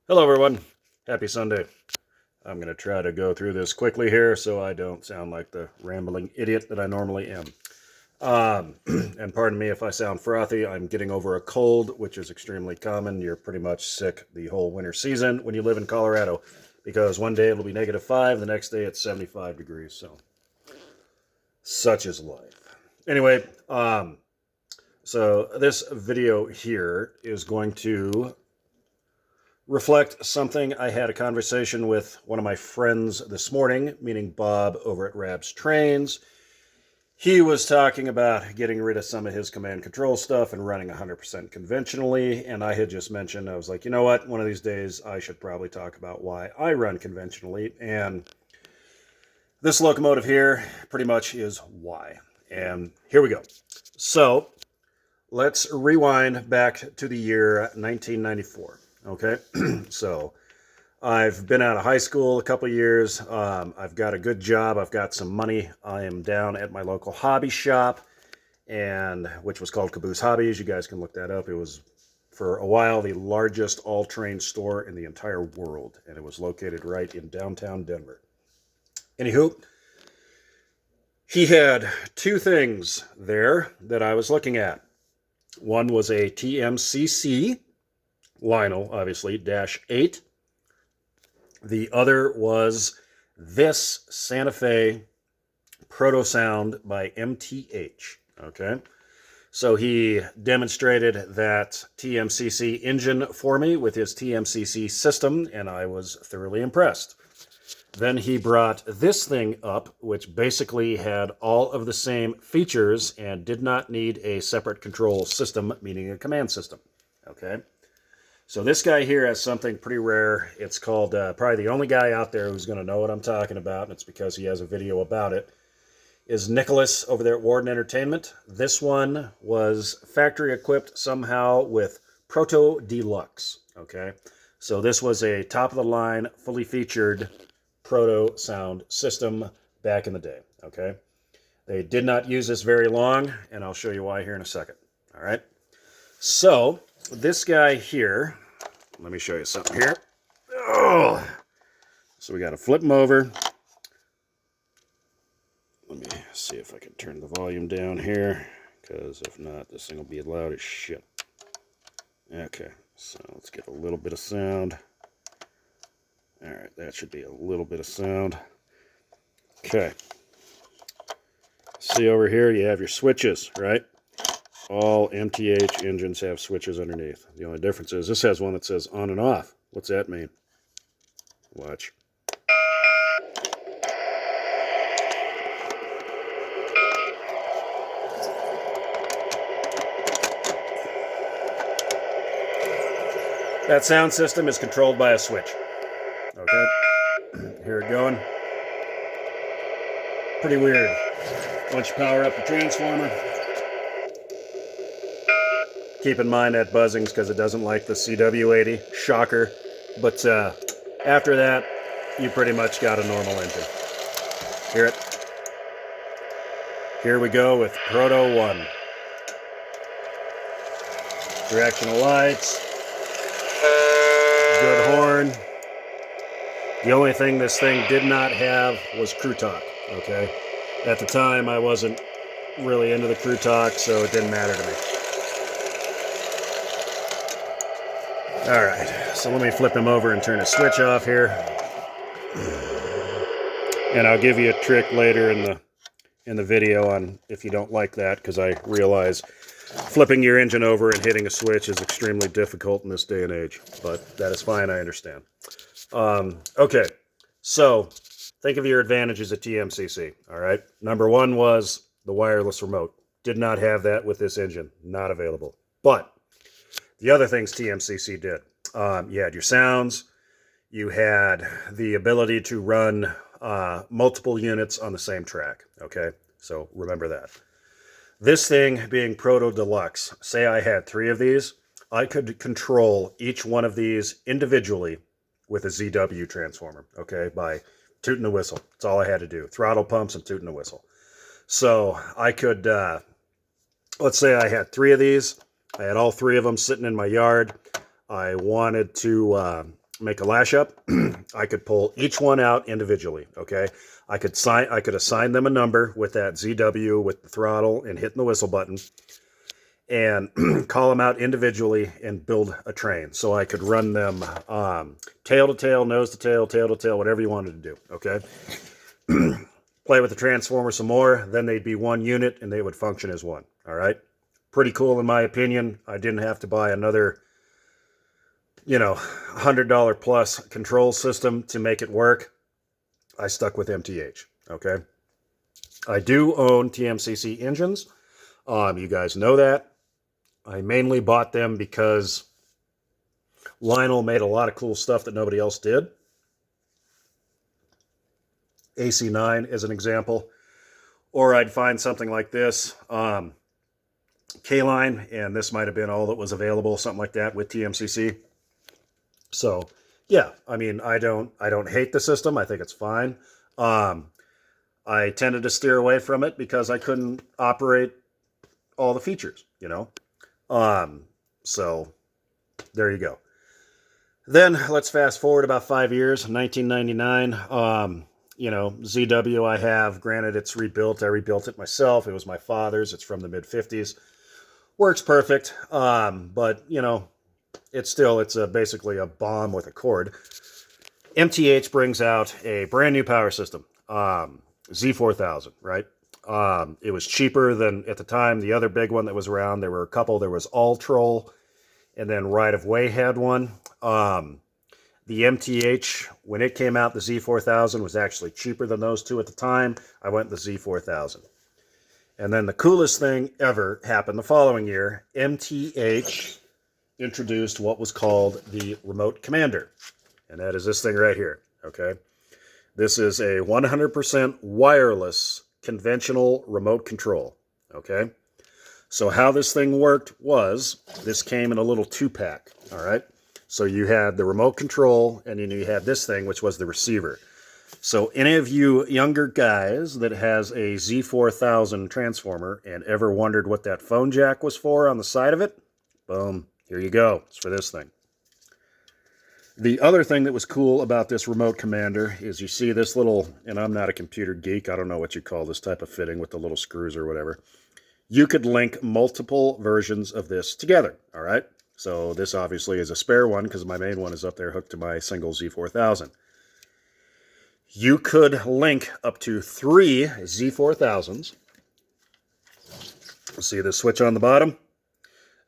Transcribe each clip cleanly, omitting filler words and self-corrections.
Hello everyone, happy Sunday. I'm going to try to go through this quickly here so I don't sound like the rambling idiot that I normally am. And pardon me if I sound frothy, I'm getting over a cold, which is extremely common. You're pretty much sick the whole winter season when you live in Colorado, because one day it'll be -5, the next day it's 75 degrees, so such is life. Anyway, so this video here is going to reflect something. I had a conversation with one of my friends this morning, meaning Bob over at Rab's Trains. He was talking about getting rid of some of his command control stuff and running 100% conventionally, and I had just mentioned, I was like, you know what, one of these days I should probably talk about why I run conventionally, and this locomotive here pretty much is why. And here we go. So let's rewind back to the year 1994. Okay, so I've been out of high school a couple of years. I've got a good job. I've got some money. I am down at my local hobby shop, and which was called Caboose Hobbies. You guys can look that up. It was, for a while, the largest all-terrain store in the entire world, and it was located right in downtown Denver. Anywho, he had two things there that I was looking at. One was a TMCC Lionel, obviously, -8. The other was this Santa Fe Proto sound by MTH. Okay, so he demonstrated that TMCC engine for me with his TMCC system, and I was thoroughly impressed. Then he brought this thing up, which basically had all of the same features and did not need a separate control system, meaning a command system. Okay. So this guy here has something pretty rare. It's called, probably the only guy out there who's going to know what I'm talking about, and it's because he has a video about it, is Nicholas over there at Warden Entertainment. This one was factory equipped somehow with Proto Deluxe, okay? So this was a top-of-the-line, fully featured Proto sound system back in the day, okay? They did not use this very long, and I'll show you why here in a second, all right? So this guy here, let me show you something here. Oh, so we got to flip him over. Let me see if I can turn the volume down here, because if not, this thing will be loud as shit. Okay, so let's get a little bit of sound. All right, that should be a little bit of sound. Okay. See over here, you have your switches, right? All MTH engines have switches underneath. The only difference is this has one that says on and off. What's that mean? Watch. That sound system is controlled by a switch. Okay, here it going. Pretty weird. Once you power up the transformer, keep in mind that buzzing's because it doesn't like the CW80. Shocker. But after that, you pretty much got a normal engine. Hear it? Here we go with Proto 1. Directional lights. Good horn. The only thing this thing did not have was crew talk, okay? At the time, I wasn't really into the crew talk, so it didn't matter to me. All right, so let me flip him over and turn his switch off here. And I'll give you a trick later in the video on if you don't like that, because I realize flipping your engine over and hitting a switch is extremely difficult in this day and age, but that is fine, I understand. Okay, so think of your advantages at TMCC, all right? Number one was the wireless remote. Did not have that with this engine, not available. But the other things TMCC did, you had your sounds, you had the ability to run multiple units on the same track, okay? So remember that. This thing being Proto Deluxe, say I had 3 of these, I could control each one of these individually with a ZW transformer, okay, by tooting the whistle. That's all I had to do. Throttle pumps and tooting the whistle. So I could, let's say I had 3 of these. I had all 3 of them sitting in my yard. I wanted to make a lash up, I could pull each one out individually, okay? I could assign them a number with that ZW with the throttle and hitting the whistle button and call them out individually and build a train. So I could run them tail to tail, nose to tail, tail to tail, whatever you wanted to do, okay? Play with the transformer some more, then they'd be one unit and they would function as one, all right? Pretty cool in my opinion. I didn't have to buy another, you know, $100 plus control system to make it work. I stuck with MTH, okay? I do own TMCC engines. You guys know that. I mainly bought them because Lionel made a lot of cool stuff that nobody else did. AC9 is an example. Or I'd find something like this, K-Line, and this might have been all that was available, something like that with TMCC. So, yeah, I mean, I don't hate the system. I think it's fine. I tended to steer away from it because I couldn't operate all the features, you know. So there you go. Then let's fast forward about 5 years, 1999. You know, ZW I have, granted it's rebuilt. I rebuilt it myself. It was my father's. It's from the mid-50s. Works perfect. But, you know, it's basically a bomb with a cord. MTH brings out a brand new power system, Z4000, right? It was cheaper than, at the time, the other big one that was around. There were a couple. There was Alltrol, and then Right of Way had one. The MTH, when it came out, the Z4000 was actually cheaper than those two at the time. I went the Z4000. And then the coolest thing ever happened the following year. MTH introduced what was called the Remote Commander. And that is this thing right here, okay? This is a 100% wireless conventional remote control, okay? So how this thing worked was, this came in a little 2-pack, all right? So you had the remote control, and then you had this thing, which was the receiver. So any of you younger guys that has a Z4000 transformer and ever wondered what that phone jack was for on the side of it, boom, here you go. It's for this thing. The other thing that was cool about this remote commander is you see this little, and I'm not a computer geek, I don't know what you call this type of fitting with the little screws or whatever. You could link multiple versions of this together, all right? So this obviously is a spare one because my main one is up there hooked to my single Z4000. You could link up to 3 Z4000s. See the switch on the bottom?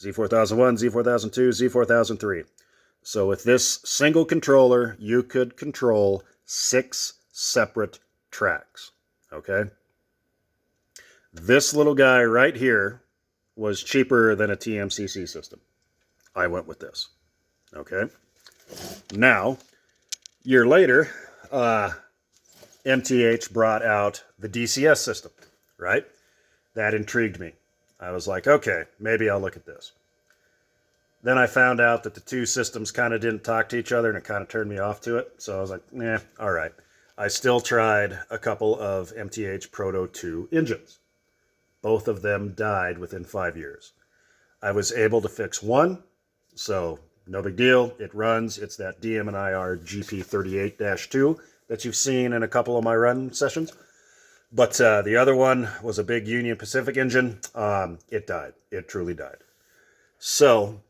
Z4001, Z4002, Z4003. So with this single controller, you could control 6 separate tracks, okay? This little guy right here was cheaper than a TMCC system. I went with this, okay? Now, year later, MTH brought out the DCS system, right? That intrigued me. I was like, okay, maybe I'll look at this. Then I found out that the two systems kind of didn't talk to each other, and it kind of turned me off to it. So I was like, nah, all right. I still tried a couple of MTH Proto 2 engines. Both of them died within 5 years. I was able to fix one, so no big deal. It runs. It's that DM&IR GP38-2 that you've seen in a couple of my run sessions. But the other one was a big Union Pacific engine. It died. It truly died. So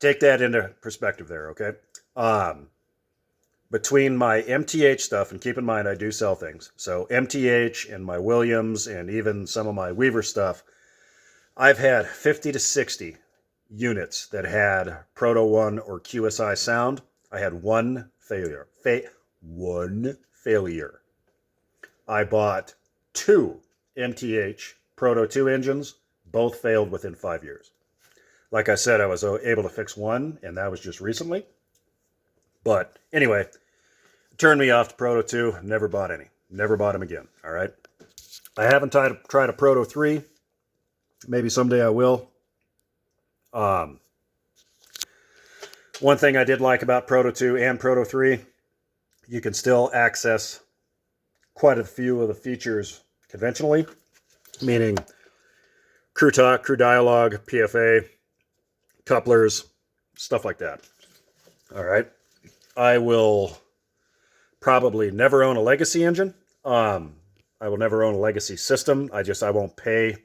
take that into perspective there, okay? Between my MTH stuff, and keep in mind I do sell things, so MTH and my Williams and even some of my Weaver stuff, I've had 50 to 60 units that had Proto 1 or QSI sound. I had one failure. One failure. I bought 2 MTH Proto 2 engines. Both failed within 5 years. Like I said, I was able to fix one, and that was just recently. But anyway, turned me off to Proto 2. Never bought any. Never bought them again. All right. I haven't tried a Proto 3. Maybe someday I will. One thing I did like about Proto 2 and Proto 3, you can still access quite a few of the features conventionally, meaning crew talk, crew dialogue, PFA, couplers, stuff like that. All right. I will probably never own a legacy engine. I will never own a legacy system. I won't pay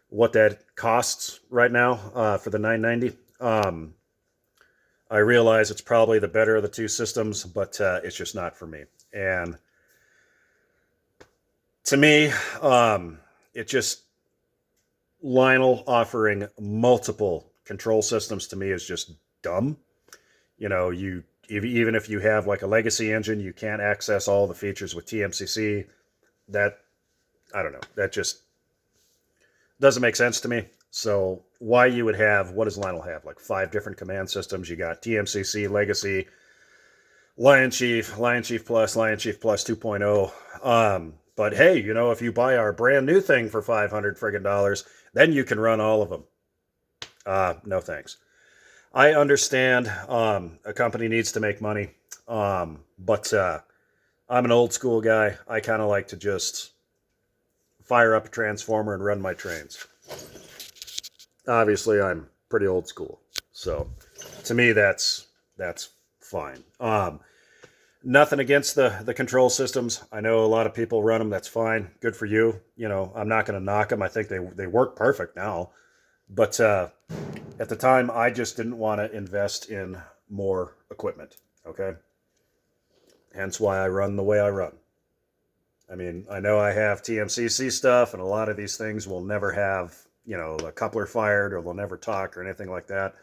what that costs right now for the 990. I realize it's probably the better of the two systems, but it's just not for me. And to me, it just Lionel offering multiple control systems to me is just dumb. You know, even if you have like a legacy engine, you can't access all the features with TMCC. That, I don't know, that just doesn't make sense to me. So why you would have, what does Lionel have? Like 5 different command systems. You got TMCC, Legacy, Lion Chief Plus, Lion Chief Plus 2.0. But hey, you know, if you buy our brand new thing for $500 friggin' dollars, then you can run all of them. No thanks. I understand a company needs to make money, but I'm an old school guy. I kind of like to just fire up a transformer and run my trains. Obviously, I'm pretty old school, so to me, that's fine. Nothing against the control systems. I know a lot of people run them. That's fine. Good for you. You know, I'm not going to knock them. I think they work perfect now. But at the time, I just didn't want to invest in more equipment. Okay? Hence why I run the way I run. I mean, I know I have TMCC stuff, and a lot of these things will never have, you know, a coupler fired, or they'll never talk or anything like that.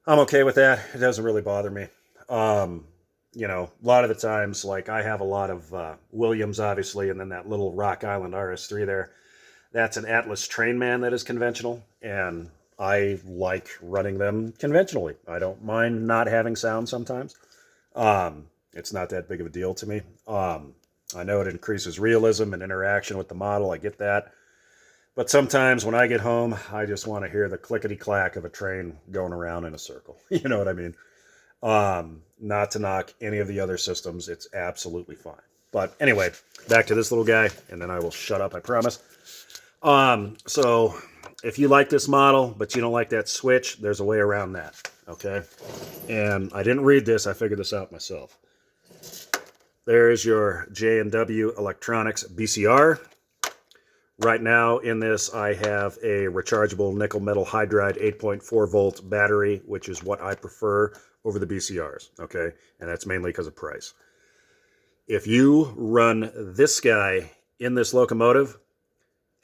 I'm okay with that. It doesn't really bother me. You know, a lot of the times, like I have a lot of Williams, obviously, and then that little Rock Island RS3 there. That's an Atlas Trainman that is conventional, and I like running them conventionally. I don't mind not having sound sometimes. It's not that big of a deal to me. I know it increases realism and interaction with the model. I get that. But sometimes when I get home, I just want to hear the clickety-clack of a train going around in a circle. You know what I mean? Not to knock any of the other systems. It's absolutely fine. But anyway, back to this little guy, and then I will shut up, I promise. So if you like this model, but you don't like that switch, there's a way around that, okay? And I didn't read this. I figured this out myself. There's your J&W Electronics BCR. Right now in this, I have a rechargeable nickel metal hydride 8.4 volt battery, which is what I prefer over the BCRs, okay? And that's mainly because of price. If you run this guy in this locomotive,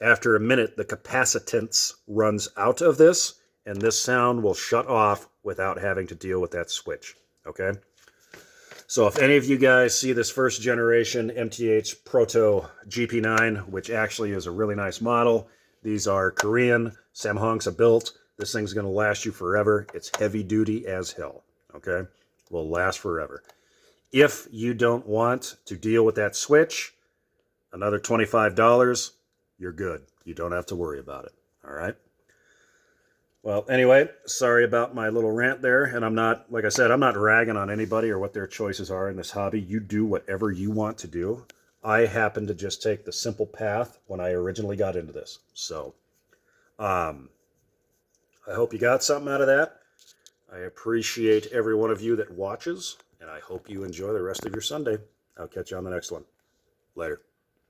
after a minute, the capacitance runs out of this, and this sound will shut off without having to deal with that switch, okay? So if any of you guys see this first generation MTH Proto GP9, which actually is a really nice model, these are Korean, Samhongsa built. This thing's going to last you forever. It's heavy duty as hell, okay? Will last forever. If you don't want to deal with that switch, another $25, you're good. You don't have to worry about it, all right? Well, anyway, sorry about my little rant there, and I'm not, like I said, I'm not ragging on anybody or what their choices are in this hobby. You do whatever you want to do. I happen to just take the simple path when I originally got into this. So, I hope you got something out of that. I appreciate every one of you that watches, and I hope you enjoy the rest of your Sunday. I'll catch you on the next one. Later.